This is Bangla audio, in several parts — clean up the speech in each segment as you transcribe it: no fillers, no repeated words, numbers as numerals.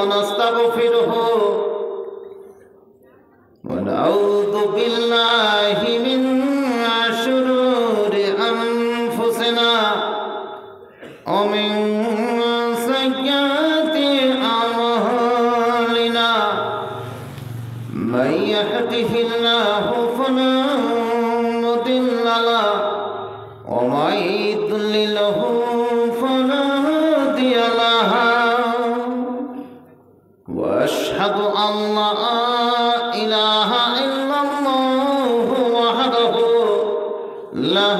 ونستغفره ونعوذ بالله من شرور أنفسنا ومن سيئات أعمالنا من يهده الله فلا مضل له ومن يضلله فلا هادي له وأشهد أن لا إله إلا الله وحده لا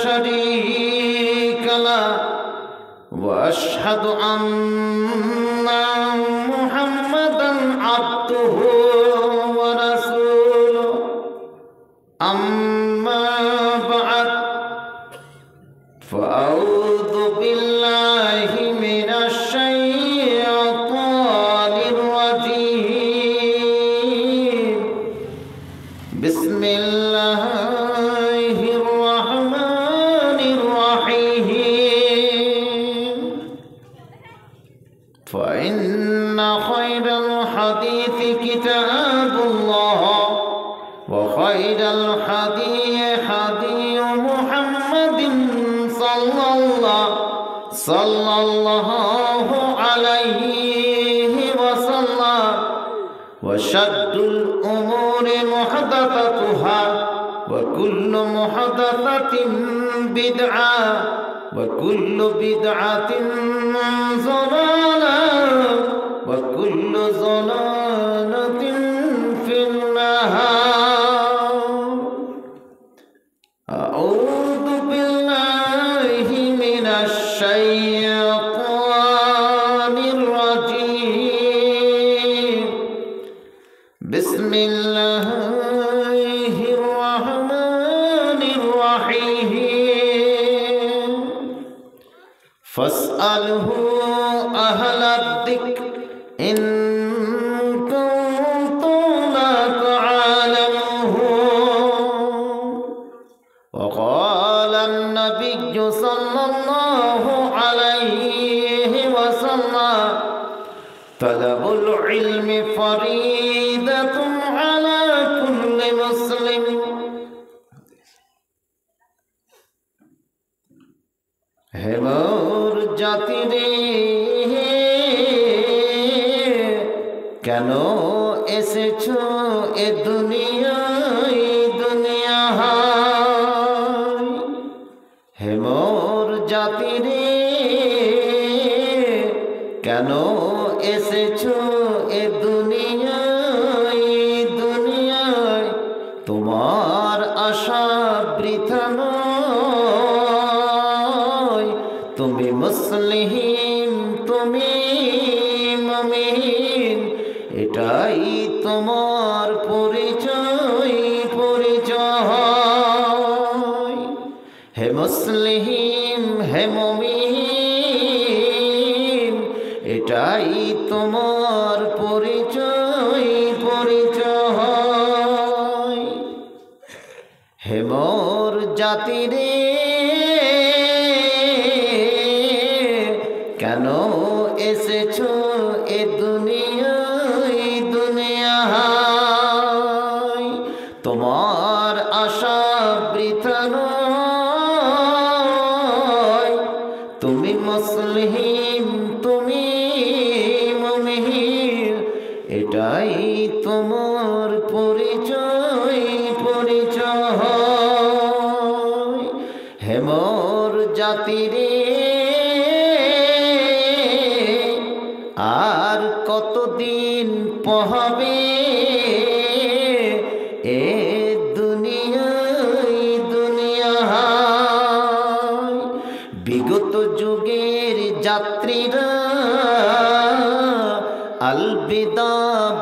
شريك له وأشهد أن محمدا عبده ورسوله أما بعد فأعوذ بالله من الشيطان الرجيم بسم الله الرحمن الرحيم فإن خير الحديث كتاب الله وخير الهدي هدي محمد صلى الله عليه وسلم وشر الأمور محدثاتها وكل محدثة بدعة وكل بدعة ضلالة وكل ضلالة في النار. أعوذ بالله من الشيطان الرجيم بسم الله الرحمن الرحيم فاسأله أهل الذكر إن كنتم لا تعلمون. وقال النبي صلى الله عليه وسلم طلب العلم فريضة على كل مسلم. হে মোর জাতি রে কেন এসেছো এ দুনিয়ায় হে মোর জাতি রে কেন এসেছো এ দুনিয়ায় তোমার আশা বৃথা নয় তুমি মুসলিম তুমি মুমিন এটাই তোমার পরিচয় হে মুসলিম হে মুমিন এটাই তোমার পরিচয় হে মোর জাতি রে কেন এসেছো এ দুনিয়ায় তোমার আশা বৃথা নয় তুমি মুসলিম তুমি মুমিন এটাই তোমার পরিচয় হে মোর জাতি রে আর কতদিন পোহাবে এ দুনিয়ায় বিগত যুগের যাত্রীরা আলবিদা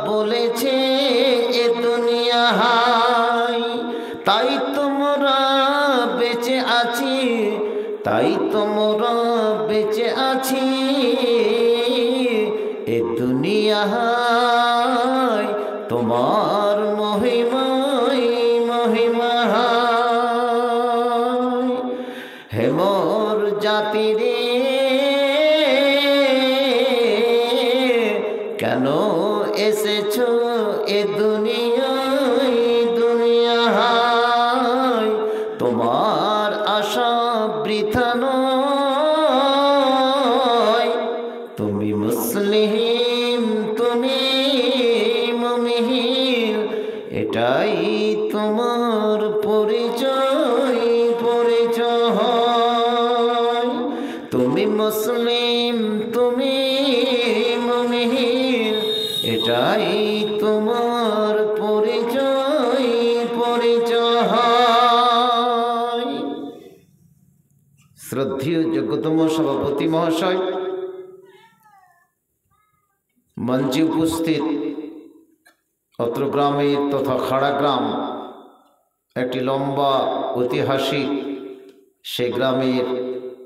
বলেছে এ দুনিয়ায় তাই তোমরা বেঁচে আছি এ দুনিয়ায় তোমার মহিমায় হে মোর জাতি রে কেন এসেছো এ দুনিয়ায় তোমার আশা বৃথা নয়। তুমি মুসলিম, তুমি মুমিন, এটাই তোমার পরিচয়। তুমি মুসলিম, তুমি মুমিন, এটাই তোমার পরিচয়। শ্রদ্ধেয় যোগ্যতম সভাপতি মহাশয়, মঞ্চে উপস্থিত অত্র গ্রামের তথা খাড়া গ্রাম একটি লম্বা ঐতিহাসিক, সে গ্রামের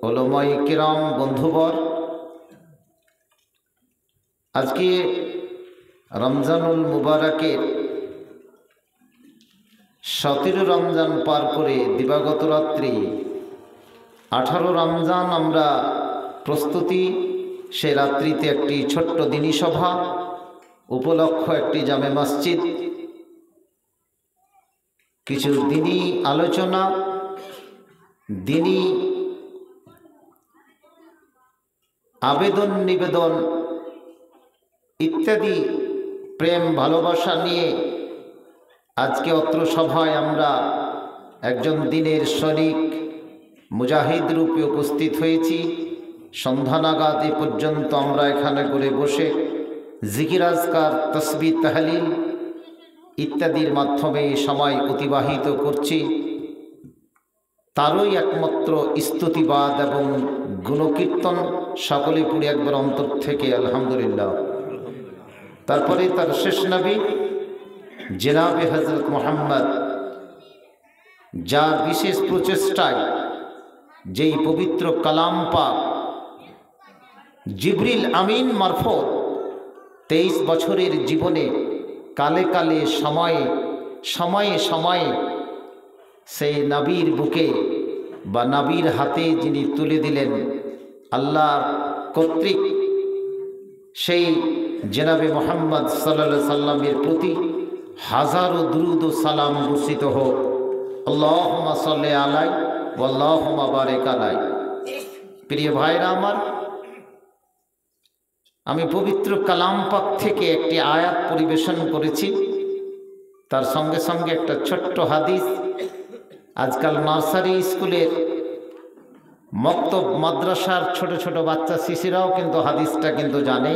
ওলামায়ে কেরাম বন্ধুবর, আজকে রমজানুল মুবারকের 17 রমজান পার করে দিবাগত রাত্রি 18 রমজান আমরা প্রস্তুতি। সে রাত্রিতে একটি ছোট্ট দিনী সভা উপলক্ষ, একটি জামে মসজিদ, কিছু দিনী আলোচনা, দিনী আবেদন নিবেদন ইত্যাদি প্রেম ভালোবাসা নিয়ে আজকে অত্র সভায় আমরা একজন দিনের শরিক মুজাহিদ রূপে উপস্থিত হয়েছি। সন্ধ্যা নাগাদ এ পর্যন্ত আমরা এখানে করে বসে জিকির আজকার, তসবিহ, তাহলিল ইত্যাদির মাধ্যমে সময় অতিবাহিত করছি। তারই একমাত্র স্তুতিবাদ এবং গুণকীর্তন সকলে পড়ে একবার অন্তর থেকে আলহামদুলিল্লাহ। তারপরে তার শেষ নবী জনাবে হযরত মুহাম্মদ, যার বিশেষ প্রচেষ্টায় যেই পবিত্র কালাম পাক জিবরিল আমিন মারফত 23 বছরের জীবনে কালে কালে সময়ে সময়ে সেই নবীর বুকে বা নবীর হাতে যিনি তুলে দিলেন আল্লাহর কর্তৃক, সেই জনাবে মুহাম্মদ সাল্লাল্লাহু আলাইহি সাল্লামের প্রতি হাজারো দুরূদ ও সালাম বর্ষিত হোক। আল্লাহুম্মা সাল্লি আলাইহি ওয়া আল্লাহুম্মা বারিক আলাইহি। প্রিয় ভাইরা আমার, আমি পবিত্র কালাম পাক থেকে একটি আয়াত পরিবেশন করেছি, তার সঙ্গে সঙ্গে একটা ছোট্ট হাদিস। আজকাল নার্সারি স্কুলের, মক্তব মাদ্রাসার ছোট ছোট বাচ্চা শিশুরাও কিন্তু হাদিসটা কিন্তু জানে,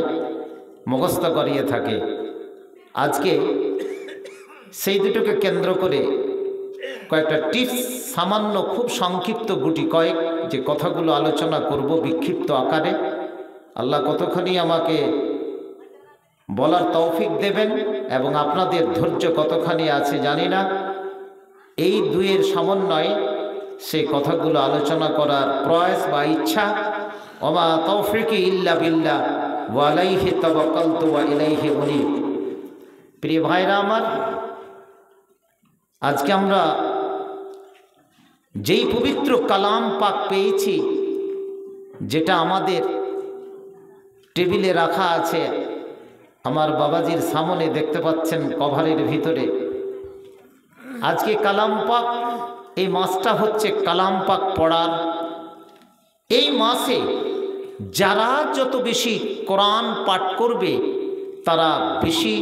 মুখস্থ করিয়ে থাকে। আজকে সেই দুটোকে কেন্দ্র করে কয়েকটা টিপস, সামান্য খুব সংক্ষিপ্ত গুটি কয়েক যে কথাগুলো আলোচনা করব বিক্ষিপ্ত আকারে। আল্লাহ কতখানি আমাকে বলার তৌফিক দেবেন এবং আপনাদের ধৈর্য কতখানি আছে জানি না। এই দুয়ের সমন্বয়ে সেই কথাগুলো আলোচনা করার প্রয়াস বা ইচ্ছা। ওমা তৌফিকি ইল্লা বিল্লাহ ওয়া আলাইহি তাওয়াক্কালতু ওয়া ইলাইহি উনীব। প্রিয় ভাইরা আমার, আজকে আমরা যেই পবিত্র কালাম পাক পেয়েছি, যেটা আমাদের টেবিলে রাখা আছে, আমার বাবাজির সামনে দেখতে পাচ্ছেন কভারের ভিতরে। আজকে কালাম পাক, এই মাসটা হচ্ছে কালাম পাক পড়ার। এই মাসে যারা যত বেশি কোরআন পাঠ করবে তারা বেশি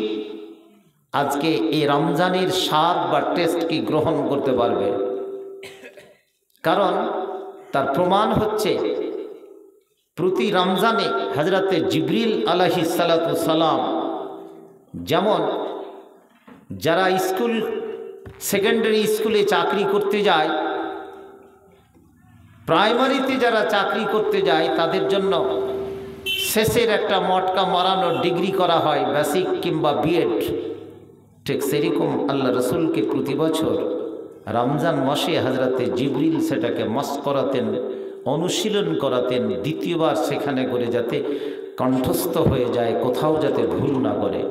আজকে এই রমজানের স্বাদ বা টেস্ট কি গ্রহণ করতে পারবে। কারণ তার প্রমাণ হচ্ছে প্রতি রমজানে হযরতে জিবরিল আলাইহিস সালাতু সালাম, যেমন যারা স্কুল সেকেন্ডারি স্কুলে চাকরি করতে যায়, প্রাইমারিতে যারা চাকরি করতে যায়, তাদের জন্য শেষের একটা মটকা মারানো ডিগ্রি করা হয়, বেসিক কিংবা বিএড। ঠিক সেরকম আল্লাহ রসুলকে প্রতি বছর রমজান মাসে হযরতে জিবরিল সেটাকে মস্ত করাতেন, অনুশীলন করাতেন, দ্বিতীয়বার সেখানে করে যাতে কণ্ঠস্থ হয়ে যায়, কোথাও যাতে ভুল না করে।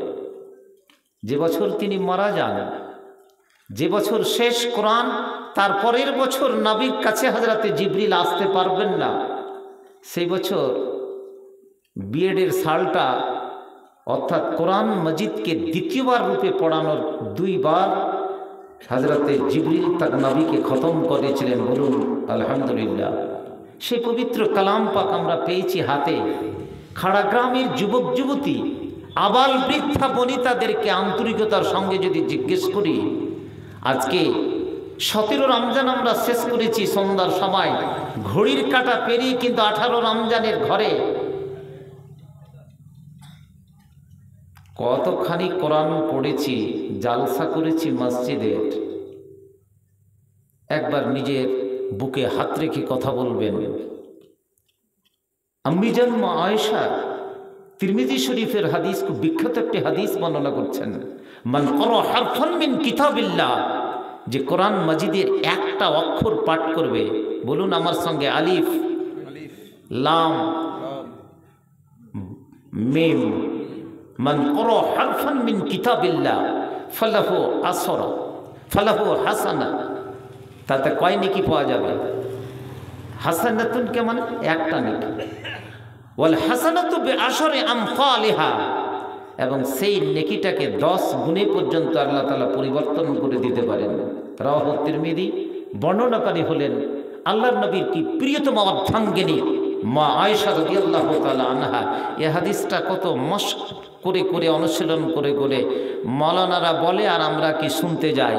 যে বছর তিনি মারা যান, যে বছর শেষ কোরআন, তার পরের বছর নবীর কাছে হযরতে জিবরিল আসতে পারবেন না, সেই বছর বিএডের সালটা অর্থাৎ কোরআন মজিদকে দ্বিতীয়বার রূপে পড়ানোর 2 বার হযরতে জিবরিল তার নবীকে খতম করেছিলেন। বলুন আলহামদুলিল্লাহ। সেই পবিত্র কালাম পাক আমরা পেয়েছি হাতে। খাড়াগ্রামের যুবক যুবতী, আবাল বৃদ্ধা বনিতাদেরকে আন্তরিকতার সঙ্গে যদি জিজ্ঞেস করি, আজকে 17 রমজান আমরা শেষ করেছি সন্ধ্যার সময়, ঘড়ির কাঁটা পেরিয়ে কিন্তু 18 রমজানের ঘরে কতখানি কোরআন পড়েছি, জালসা করেছি মসজিদের। একবার নিজের বুকে হাত রেখে কথা বলবেন। আম্মিজান মা আয়েশা তিরমিজি শরীফের হাদিস, খুব বিখ্যাত একটি হাদিস বর্ণনা করছেন, মান ক্বারা হারফান মিন কিতাবিল্লাহ, যে কোরআন মাজিদের একটা অক্ষর পাঠ করবে, বলুন আমার সঙ্গে, আলিফ লাম মিম, মান ক্বারা হারফান মিন কিতাবিল্লাহ ফালাহু আসরা ফালাহু হাসানা, তাতে কয় নেকি পাওয়া যাবে? হাসানাতুন কে মানে একটা নেকি, ওয়াল হাসানাতু বিআশরি আমসালিহা, এবং সেই নেকিটাকে 10 গুণে পর্যন্ত আল্লাহ তাআলা পরিবর্তন করে দিতে পারেন। রাওয়াহু তিরমিজি। বর্ণনাকারী হলেন আল্লাহর নবীর কি প্রিয়তম অর্ধাঙ্গিনী মা আয়েশা রাদিয়াল্লাহু তাআলা আনহা। এই হাদিসটা কত মশক করে করে অনুশীলন করে করে মাওলানারা বলে আর আমরা কি শুনতে যাই,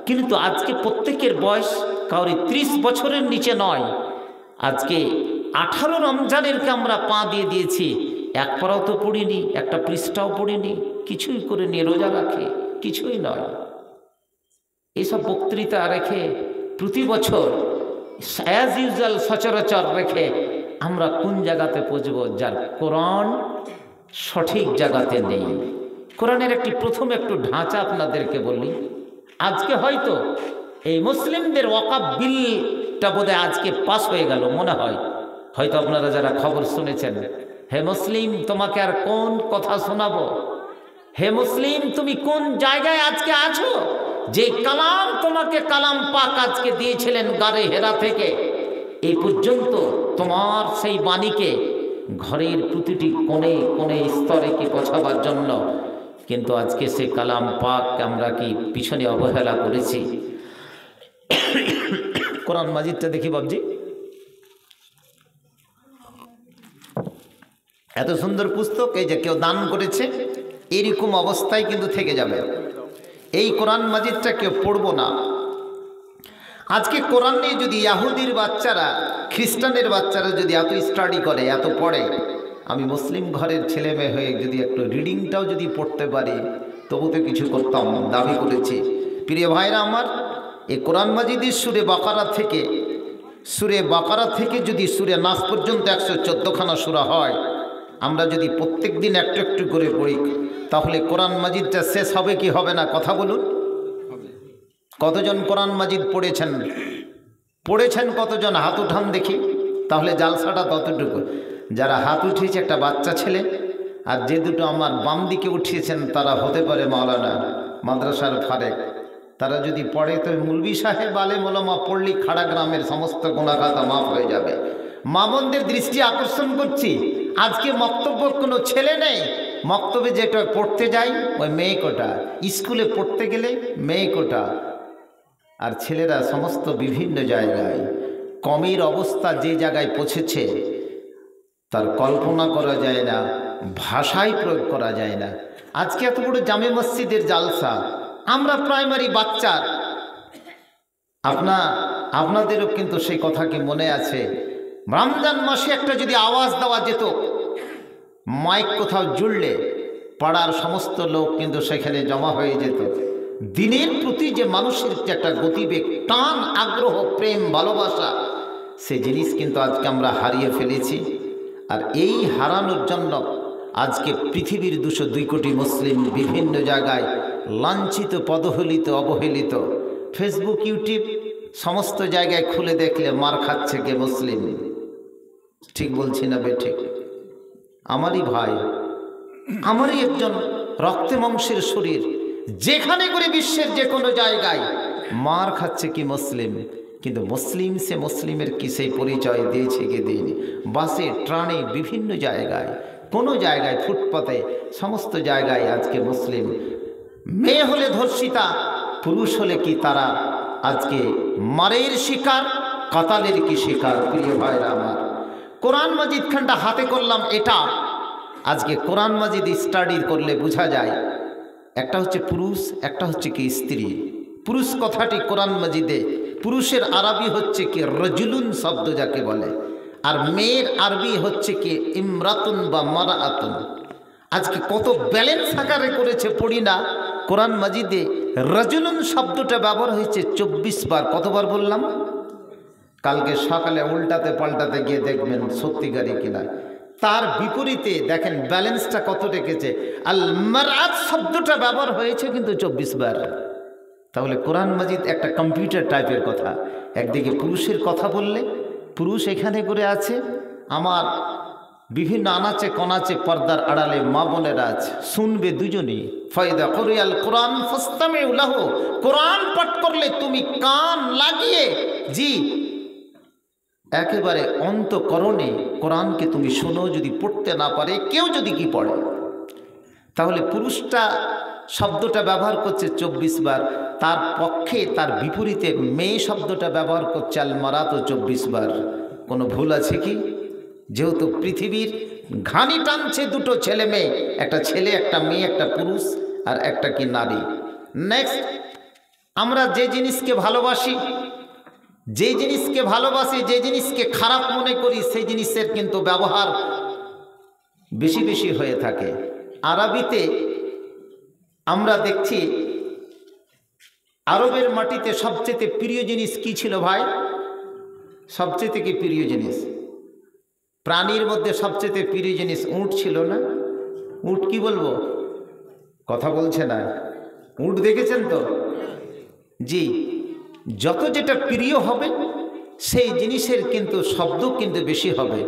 কিন্তু আজকে প্রত্যেকের বয়স কাউরি 30 বছরের নিচে নয়। আজকে 18 রমজানেরকে আমরা পা দিয়ে দিয়েছি, এক পারাও তো পড়িনি, একটা পৃষ্ঠাও পড়িনি, কিছুই করিনি, রোজা রাখে কিছুই নয়। এইসব বক্তৃতা রেখে প্রতি বছর অ্যাজ ইউজুয়াল সচরাচর রেখে আমরা কোন জায়গাতে পৌঁছব? যার কোরআন সঠিক জায়গাতে নেই। কোরআনের প্রথম একটু ঢাঁচা আপনাদেরকে বলি। আজকে হয়তো এই মুসলিমদের ওয়াকাফ বিলটা বোধহয় আজকে পাস হয়ে গেল মনে হয়, হয়তো আপনারা যারা খবর শুনেছেন। হে মুসলিম, তোমাকে আর কোন কথা শোনাবো? হে মুসলিম, তুমি কোন জায়গায় আজকে আছো? যে কালাম তোমাকে কালাম পাক আজকে দিয়েছিলেন গারে হেরা থেকে, এই পর্যন্ত তোমার সেই বাণীকে ঘরের প্রতিটি কোণে কোণে স্তরে কি পৌঁছাবার জন্য, কিন্তু আজকে সে কালাম পাক আমরা কি পিছনে অবহেলা করেছি? কোরআন মাজিদটা দেখি বাবজি, এত সুন্দর পুস্তক, এই যে কেউ দান করেছে, এরকম অবস্থায় কিন্তু থেকে যাবে। এই কোরআন মাজিদটা কেউ পড়বো না। আজকে কোরআন নিয়ে যদি ইয়াহুদির বাচ্চারা, খ্রিস্টানের বাচ্চারা যদি এত স্টাডি করে, এত পড়ে, আমি মুসলিম ঘরের ছেলে মেয়ে হয়ে যদি একটু রিডিংটাও যদি পড়তে পারি, তবু তো কিছু করতাম, দাবি করেছি। প্রিয় ভাইরা আমার, এই কোরআন মাজিদের সুরে বাকারা থেকে যদি সুরে নাস পর্যন্ত 114খানা সূরা হয়, আমরা যদি প্রত্যেক দিন একটু একটু করে পড়ি, তাহলে কোরআন মাজিদটা শেষ হবে কি হবে না? কথা বলুন। কতজন কোরআন মাজিদ পড়েছেন কতজন? হাত উঠান দেখি। তাহলে জালসাটা ততটুকু। যারা হাত উঠিয়েছে একটা বাচ্চা ছেলে, আর যে দুটো আমার বাম দিকে উঠিয়েছেন তারা হতে পারে মাওলানা, মাদ্রাসার ফারেক। তারা যদি পড়ে তো মুলবি সাহেব আলেম ওলামা পড়লি খাড়াগ্রামের সমস্ত গুনাহগাতা মাফ হয়ে যাবে। মা বোনদের দৃষ্টি আকর্ষণ করছি, আজকে মক্তব্য কোনো ছেলে নেই। মক্তবে যেটা পড়তে যাই ওই মেয়ে কোটা, স্কুলে পড়তে গেলে মেয়ে কোটা, আর ছেলেরা সমস্ত বিভিন্ন জায়গায়। কমের অবস্থা যে জায়গায় পৌঁছেছে তার কল্পনা করা যায় না, ভাষায় প্রয়োগ করা যায় না। আজকে এত বড় জামে মসজিদের জালসা, আমরা প্রাইমারি বাচ্চার, আপনাদেরও কিন্তু সেই কথা কি মনে আছে? রমজান মাসে একটা যদি আওয়াজ দেওয়া যেত, মাইক কোথাও জুড়লে পাড়ার সমস্ত লোক কিন্তু সেখানে জমা হয়ে যেত। দিনের প্রতি যে মানুষের যে একটা গতিবেগ, টান, আগ্রহ, প্রেম, ভালোবাসা, সে জিনিস কিন্তু আজকে আমরা হারিয়ে ফেলেছি। আর এই হারানোর জন্য আজকে পৃথিবীর 202 কোটি মুসলিম বিভিন্ন জায়গায় লাঞ্ছিত, পদহেলিত, অবহেলিত। ফেসবুক, ইউটিউব সমস্ত জায়গায় খুলে দেখলে মার খাচ্ছে কে? মুসলিম। ঠিক বলছি না বেঠিক? আমারই ভাই, আমারই একজন রক্তে মাংসের শরীর, যেখানে করে বিশ্বের যে কোনো জায়গায় মার খাচ্ছে কি? মুসলিম। কিন্তু মুসলিম সে মুসলিমের কি সেই পরিচয় দিয়েছে কি দেয়নি? বাসে, ট্রানে, বিভিন্ন জায়গায় কোনো জায়গায় ফুটপাতে সমস্ত জায়গায় আজকে মুসলিম। মেয়ে হলে ধর্ষিতা, পুরুষ হলে কি তারা আজকে মারের শিকার, কাতালের কি শিকার? প্রিয় ভাইরা আমার, কোরআন মাজিদ খানটা হাতে করলাম, এটা আজকে কোরআন মাজিদ স্টাডি করলে বোঝা যায় একটা হচ্ছে পুরুষ, একটা হচ্ছে কি স্ত্রী। পুরুষ কথাটি কোরআন মাজিদে, পুরুষের আরবি হচ্ছে কি রজুলুন শব্দ যাকে বলে, আর মেয়ের আরবি হচ্ছে কি ইমরাতুন বা মারাআতুন। আজকে কত ব্যালেন্স আকারে করেছে পড়ি না, কোরআন মাজিদে রজুলুন শব্দটা ব্যবহার হয়েছে 24 বার। কতবার বললাম? কালকে সকালে উল্টাতে পাল্টাতে গিয়ে দেখবেন সত্যিকারই কিনা। তার বিপরীতে দেখেন ব্যালেন্সটা কত রেখেছে, আল মারআত শব্দটা ব্যবহার হয়েছে কিন্তু 24 বার। তাহলে কোরআন মাজিদ একটা কম্পিউটার টাইপের কথা। একদিকে পুরুষের কথা বললে, পুরুষ এখানে করে আছে, আমার বিভিন্ন আনাচে কনাচে পর্দার আড়ালে মা বোনেরা আছে, শুনবে দুজনেই। ফায়দা করিয়াল কোরআন ফাসতামিউ লাহু, কোরআন পাঠ করলে তুমি কান লাগিয়ে জি একেবারে অন্তঃকরণে কোরআনকে তুমি শোনো। যদি পড়তে না পারে কেউ, যদি কি পড়ে, তাহলে পুরুষটা শব্দটা ব্যবহার করছে 24 বার, তার পক্ষে তার বিপরীতে মেয়ে শব্দটা ব্যবহার করছে আল মারাত 24 বার। কোনো ভুল আছে কি? যেহেতু পৃথিবীর ঘানি টানছে দুটো ছেলে মেয়ে, একটা ছেলে একটা মেয়ে, একটা পুরুষ আর একটা কি নারী। নেক্সট, আমরা যে জিনিসকে ভালোবাসি, যে জিনিসকে ভালোবাসি, যে জিনিসকে খারাপ মনে করি, সেই জিনিসের কিন্তু ব্যবহার বেশি বেশি হয়ে থাকে। আরবিতে আমরা দেখছি আরবের মাটিতে সবচেয়ে প্রিয় জিনিস কি ছিল ভাই? সবচেয়ে কি প্রিয় জিনিস? প্রাণীর মধ্যে সবচেয়ে প্রিয় জিনিস উট ছিল না? উট কি বলবো, কথা বলছে না। উট দেখেছেন তো? জি, যত যেটা প্রিয় হবে সেই জিনিসের কিন্তু শব্দ কিন্তু বেশি হবে।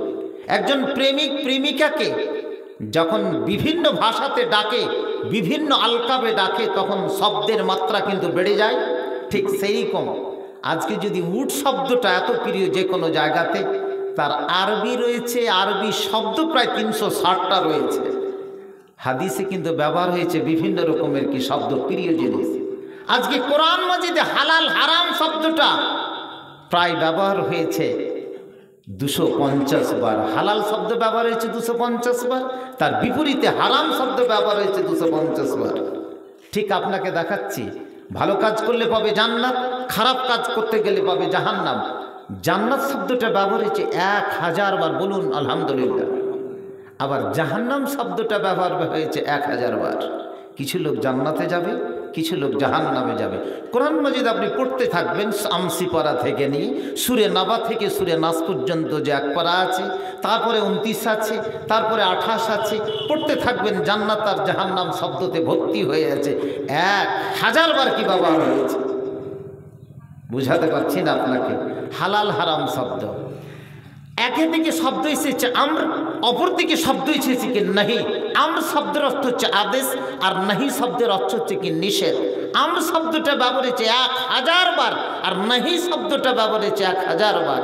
একজন প্রেমিক প্রেমিকাকে যখন বিভিন্ন ভাষাতে ডাকে, বিভিন্ন আলকাবে ডাকে, তখন শব্দের মাত্রা কিন্তু বেড়ে যায়। ঠিক সেই রকম আজকে যদি উট শব্দটা এত প্রিয় যে কোনো জায়গাতে, তার আরবি রয়েছে, আরবি শব্দ প্রায় 360টা রয়েছে। হাদিসে কিন্তু ব্যবহার হয়েছে বিভিন্ন রকমের কি শব্দ, প্রিয় জিনিস। আজকে কোরআন মাজিদে হালাল হারাম শব্দটা প্রায় ব্যবহার হয়েছে 250 বার। হালাল শব্দ ব্যবহার হয়েছে 250 বার, তার বিপরীতে হারাম শব্দ ব্যবহার হয়েছে 250 বার। ঠিক আপনাকে দেখাচ্ছি, ভালো কাজ করলে পাবে জান্নাত, খারাপ কাজ করতে গেলে পাবে জাহান্নাম। জান্নাত শব্দটা ব্যবহার হয়েছে 1000 বার, বলুন আলহামদুলিল্লাহ। আবার জাহান্নাম শব্দটা ব্যবহার হয়েছে 1000 বার। কিছু লোক জান্নাতে যাবে, কিছু লোক জাহান্নামে যাবে। কোরআন মাজিদ আপনি পড়তে থাকবেন, আমসি পারা থেকে নিয়ে সূরা নাবা থেকে সূরা নাস পর্যন্ত যে এক পারা আছে, তারপরে 29 আছে, তারপরে 28 আছে, পড়তে থাকবেন। জান্নাত আর জাহান্নাম শব্দতে ভর্তি হয়ে আছে। 1000 বার কি ব্যবহার হয়েছে, বুঝাতে পারছি না আপনাকে। হালাল হারাম শব্দ, একে দিকে শব্দ এসেছে আমর, অপর দিকে শব্দ এসেছে কি নাহি। আমর শব্দের অর্থ হচ্ছে আদেশ, আর নাহি শব্দের অর্থ হচ্ছে কি নিষেধ। আমর শব্দটা ব্যবহার হয়েছে 1000 বার, আর নাহি শব্দটা ব্যবহার হয়েছে 1000 বার।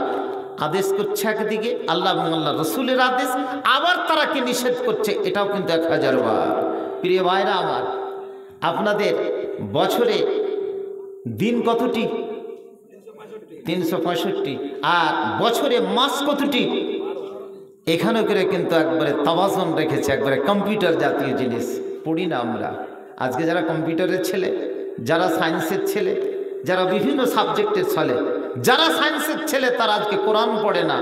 আদেশ করছে একদিকে আল্লাহ এবং আল্লাহ রসুলের আদেশ, আবার তারা কি নিষেধ করছে, এটাও কিন্তু 1000 বার। প্রিয় ভাইরা আমার, আপনাদের বছরে দিন কতটি? 365। আর বছরে মাস কতটি? এখানে করে কিন্তু একবারে তাওয়াজুন রেখেছে, একবারে কম্পিউটার জাতীয় জিনিস পড়ি না আমরা। আজকে যারা কম্পিউটারের ছেলে, যারা সায়েন্সের ছেলে, যারা বিভিন্ন সাবজেক্টের ছেলে, যারা সায়েন্সের ছেলে তারা আজকে কোরআন পড়ে না,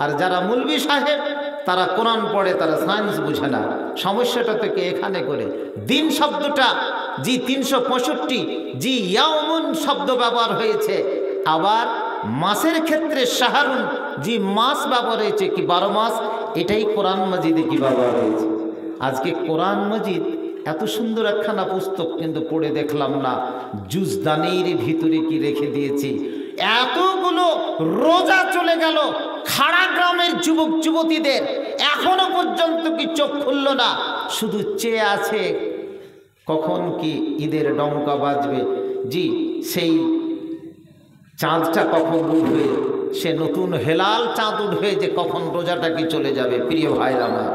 আর যারা মৌলভী সাহেব তারা কোরআন পড়ে, তারা সায়েন্স বুঝে না। সমস্যাটা থেকে এখানে করে দিন শব্দটা জি 365, জি ইয়াউমুন শব্দ ব্যবহার হয়েছে। আবার মাসের ক্ষেত্রে শাহরুন, জি মাস ব্যবহার হয়েছে কি 12 মাস। এটাই কোরআন মাজিদে কি ব্যবহার হয়েছে। আজকে কোরআন মাজিদ এত সুন্দর একখানা পুস্তক কিন্তু পড়ে দেখলাম না জুজদানির ভিতরে কি রেখে দিয়েছি। এতগুলো রোজা চলে গেল, খাড়া গ্রামের যুবক যুবতীদের এখনো পর্যন্ত কি চোখ খুলল না, শুধু চেয়ে আছে কখন কি ঈদের ডঙ্কা বাজবে। জি সেই চাঁদটা কখন উঠবে, সে নতুন হেলাল চাঁদ উঠবে যে কখন রোজাটা কি চলে যাবে। প্রিয় ভাইরা আমার,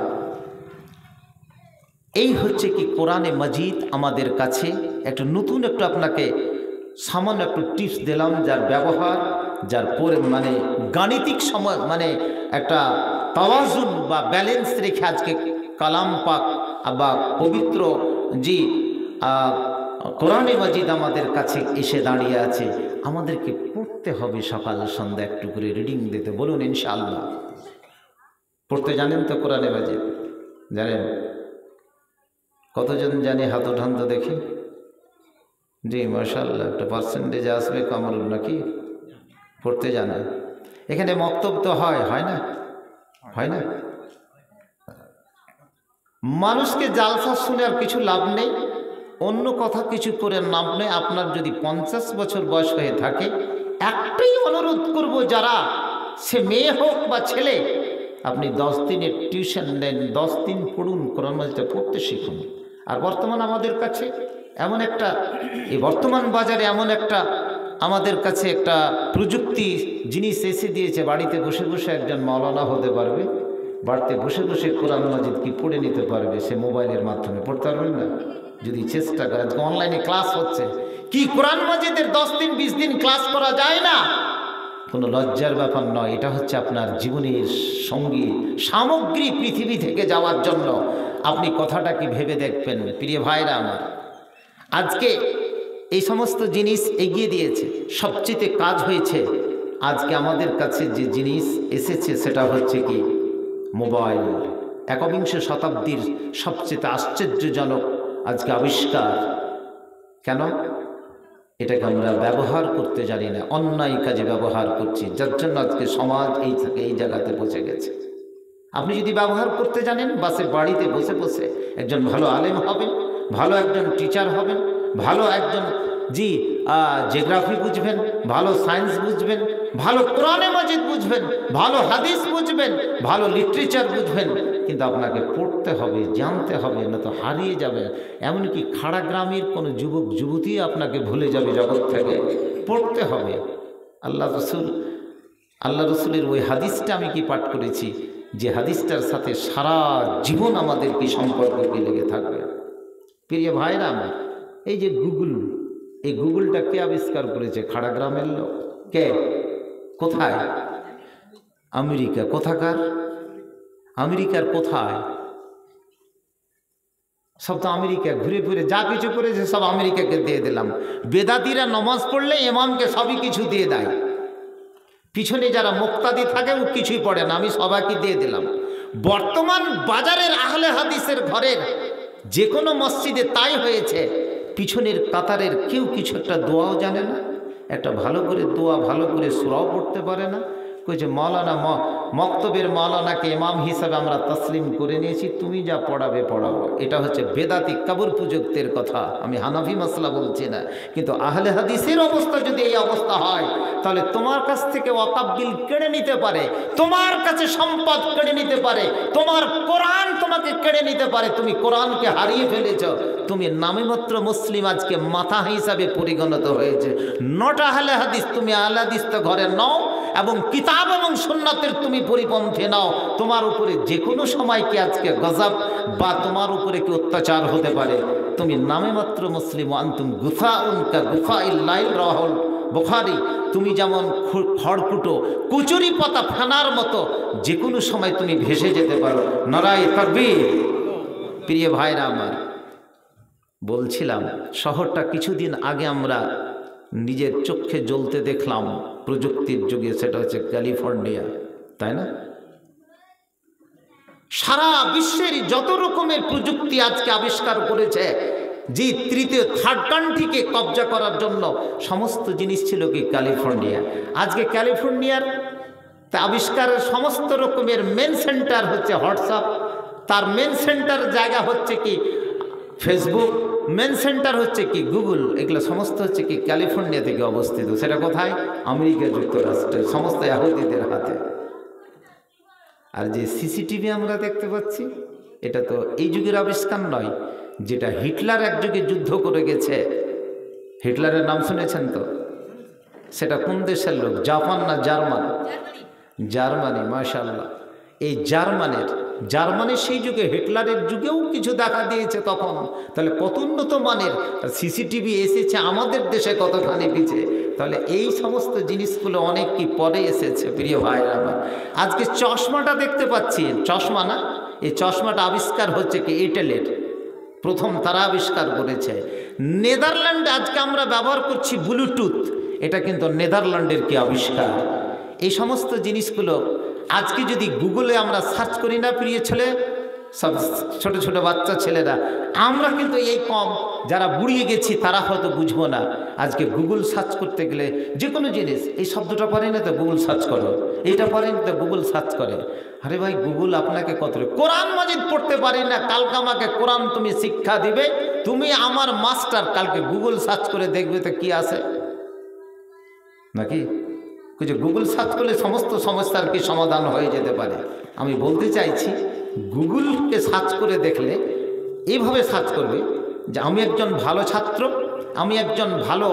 এই হচ্ছে কি কোরআনে মাজিদ আমাদের কাছে একটা নতুন একটু আপনাকে সামান্য একটু টিপস দিলাম, যার ব্যবহার, যার পরে মানে গাণিতিক সময় মানে একটা তাওয়াজুন বা ব্যালেন্স রেখে আজকে কালাম পাক বা পবিত্র জি কোরআনে মাজিদ আমাদের কাছে এসে দাঁড়িয়ে আছে। আমাদেরকে পড়তে হবে সকাল সন্ধ্যা একটু করে রিডিং দিতে, বলুন ইনশাআল্লাহ। পড়তে জানেন তো কোরআনে মাজিদ? জানেন? কতজন জানি হাত উঠান তো দেখি। জি মাশাআল্লাহ, একটা পার্সেন্টেজ আসবে কামরুল, নাকি পড়তে জানে? এখানে মক্তব তো হয় না? হয় না? মানুষকে জালসা শুনে আর কিছু লাভ নেই, অন্য কথা কিছু করে লাভ নেই। আপনার যদি 50 বছর বয়স হয়ে থাকে, একটাই অনুরোধ করব, যারা সে মেয়ে হোক বা ছেলে, আপনি 10 দিনের টিউশন দেন, 10 দিন পড়ুন, কোরআন মাজিদটা পড়তে শিখুন। আর বর্তমান আমাদের কাছে এমন একটা, এই বর্তমান বাজারে এমন একটা আমাদের কাছে একটা প্রযুক্তি জিনিস এসে দিয়েছে, বাড়িতে বসে বসে একজন মাওলানা হতে পারবে, বাড়িতে বসে বসে কোরআন মাজিদ কি পড়ে নিতে পারবে, সে মোবাইলের মাধ্যমে পড়তে পারবেন না যদি চেষ্টা করে। আজকে অনলাইনে ক্লাস হচ্ছে, কি কোরআন মাজিদের 10 দিন 20 দিন ক্লাস করা যায় না? কোনো লজ্জার ব্যাপার নয়, এটা হচ্ছে আপনার জীবনের সঙ্গী সামগ্রী পৃথিবী থেকে যাওয়ার জন্য। আপনি কথাটা কি ভেবে দেখবেন প্রিয় ভাইরা আমার। আজকে এই সমস্ত জিনিস এগিয়ে দিয়েছে, সবচেয়ে কাজ হয়েছে। আজকে আমাদের কাছে যে জিনিস এসেছে সেটা হচ্ছে কি মোবাইল। একবিংশ শতাব্দীর সবচেয়ে আশ্চর্যজনক আজকে আবিষ্কার। কেন? এটাকে আমরা ব্যবহার করতে জানি না, অন্যায় কাজে ব্যবহার করছি, যার জন্য আজকে সমাজ এই জায়গাতে পৌঁছে গেছে। আপনি যদি ব্যবহার করতে জানেন, বাসে বাড়িতে বসে বসে একজন ভালো আলেম হবেন, ভালো একজন টিচার হবেন, ভালো একজন জিওগ্রাফি বুঝবেন, ভালো সায়েন্স বুঝবেন, ভালো কোরআনে মাজিদ বুঝবেন, ভালো হাদিস বুঝবেন, ভালো লিটারেচার বুঝবেন। কিন্তু আপনাকে পড়তে হবে, জানতে হবে, না তো হারিয়ে যাবেন। এমনকি খাড়া গ্রামের কোনো যুবক যুবতী আপনাকে ভুলে যাবে জগৎ থেকে। পড়তে হবে। আল্লাহ রসুলের ওই হাদিসটা আমি কি পাঠ করেছি, যে হাদিসটার সাথে সারা জীবন আমাদের কি সম্পর্ক কি লেগে থাকবে। প্রিয় ভাইরা আমার, এই যে গুগল, এই গুগলটা কে আবিষ্কার করেছে? খাড়া গ্রামের লোক। কে? কোথায়? আমেরিকা। কোথাকার? আমেরিকার কোথায়? সব তো আমেরিকা। ঘুরে ঘুরে যা কিছু করেছে সব আমেরিকাকে দিয়ে দিলাম। বেদাতিরা নমাজ পড়লে ইমামকে সবই কিছু দিয়ে দেয়, পিছনে যারা মুক্তাদি থাকে ও কিছুই পড়ে না, আমি সবাইকে দিয়ে দিলাম। বর্তমান বাজারের আহলে হাদিসের ঘরের যে কোনো মসজিদে তাই হয়েছে, পিছনের কাতারের কেউ কিছু একটা দোয়াও জানে না, একটা ভালো করে দোয়া, ভালো করে সূরাও পড়তে পারে না। কইছে মাওলানা, মক্তবের মাওলানাকে ইমাম হিসাবে আমরা তসলিম করে নিয়েছি, তুমি যা পড়াবে পড়াও। এটা হচ্ছে বেদাতি কবর পূজকদের কথা, আমি হানাফি মাসলা বলছি না। কিন্তু আহলে হাদিসের অবস্থা যদি এই অবস্থা হয়, তাহলে তোমার কাছ থেকে ওয়াকাফ বিল কেড়ে নিতে পারে, তোমার কাছে সম্পদ কেড়ে নিতে পারে, তোমার কোরআন তোমাকে কেড়ে নিতে পারে। তুমি কোরআনকে হারিয়ে ফেলেছ, তুমি নামে মাত্র মুসলিম আজকে মাথা হিসাবে পরিগণিত হয়েছে। নট আহলে হাদিস। তুমি আহলে হাদিস তো ঘরে নাও, এবং কিতাব এবং সুন্নাতের তুমি পরিপন্থী নাও। তোমার উপরে যে কোনো সময় কি আজকে গজব বা তোমার উপরে কি অত্যাচার হতে পারে। তুমি নামে মাত্র মুসলিম। আনতুম গুফাউন কা গুফাইল লাইল রাহুল বুখারী। তুমি যেমন খড়কুটো কুচুরি পাতা ফেনার মতো যে কোনো সময় তুমি ভেসে যেতে পারো। নারায়ে তাকবীর। প্রিয় ভাইরা আমার, বলছিলাম শহরটা কিছুদিন আগে আমরা নিজের চোখে জ্বলতে দেখলাম প্রযুক্তির যুগে, সেটা হচ্ছে ক্যালিফোর্নিয়া, তাই না? সারা বিশ্বের যত রকমের প্রযুক্তি আজকে আবিষ্কার করেছে, যে তৃতীয় থার্ড কান্ট্রিকে কবজা করার জন্য সমস্ত জিনিস ছিল কি ক্যালিফোর্নিয়া। আজকে ক্যালিফোর্নিয়ার আবিষ্কারের সমস্ত রকমের মেন সেন্টার হচ্ছে হোয়াটসঅ্যাপ, তার মেন সেন্টার জায়গা হচ্ছে কি ফেসবুক, মেন সেন্টার হচ্ছে কি গুগল। এগুলো সমস্ত হচ্ছে কি ক্যালিফোর্নিয়া থেকে অবস্থিত। সেটা কোথায়? আমেরিকা যুক্তরাষ্ট্রে, সমস্ত ইহুদিদের হাতে। আর যে সিসিটিভি আমরা দেখতে পাচ্ছি, এটা তো এই যুগের আবিষ্কার নয়, যেটা হিটলার এক যুগে যুদ্ধ করে গেছে। হিটলারের নাম শুনেছেন তো? সেটা কোন দেশের লোক? জাপান না জার্মান? জার্মানি। মাশাআল্লাহ। এই জার্মানের জার্মানির সেই যুগে, হিটলারের যুগেও কিছু দেখা দিয়েছে তখন। তাহলে কত উন্নত মানের সিসিটিভি এসেছে, আমাদের দেশে কতখানি পিছিয়ে। তাহলে এই সমস্ত জিনিসগুলো অনেক কি পরে এসেছে প্রিয় ভাইরা আমার। আজকে চশমাটা দেখতে পাচ্ছি, চশমা না, এই চশমাটা আবিষ্কার হচ্ছে কি ইটালির, প্রথম তারা আবিষ্কার করেছে। নেদারল্যান্ডে আজকে আমরা ব্যবহার করছি ব্লুটুথ, এটা কিন্তু নেদারল্যান্ডের কি আবিষ্কার। এই সমস্ত জিনিসগুলো আজকে যদি গুগলে আমরা সার্চ করি না প্রিয় ছেলে, সব ছোট ছোট বাচ্চা ছেলেরা, আমরা কিন্তু এই কম যারা বুড়িয়ে গেছি তারা হয়তো বুঝবো না। আজকে গুগল সার্চ করতে গেলে যে কোনো জিনিস, এই শব্দটা পারি না তো গুগল সার্চ করো, এইটা পারি না তো গুগল সার্চ করে। আরে ভাই, গুগল আপনাকে কত, কোরআন মাজিদ পড়তে পারি না, কালকে আমাকে কোরআন তুমি শিক্ষা দিবে, তুমি আমার মাস্টার, কালকে গুগল সার্চ করে দেখবে তো কি আছে নাকি। যে গুগল সার্চ করলে সমস্ত সমস্যার কি সমাধান হয়ে যেতে পারে। আমি বলতে চাইছি, গুগলকে সার্চ করে দেখলে এইভাবে সার্চ করবে যে আমি একজন ভালো ছাত্র, আমি একজন ভালো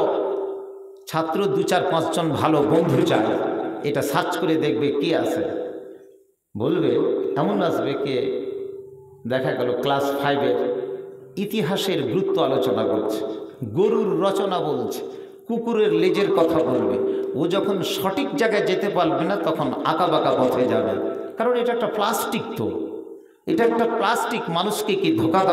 ছাত্র, 2-4-5 জন ভালো বন্ধু চাই, এটা সার্চ করে দেখবে কি আছে, বলবে এমন আসবে কে দেখা গেল ক্লাস 5-এর ইতিহাসের গুরুত্ব আলোচনা করছে, গরুর রচনা বলছে, কুকুরের লেজের কথা বলবে। ও যখন সঠিক জায়গায় যেতে পারবে না তখন আঁকাবাঁকা পথে যাবে, কারণ এটা একটা প্লাস্টিক, তো এটা একটা প্লাস্টিক, মানুষকে কি ধোঁকা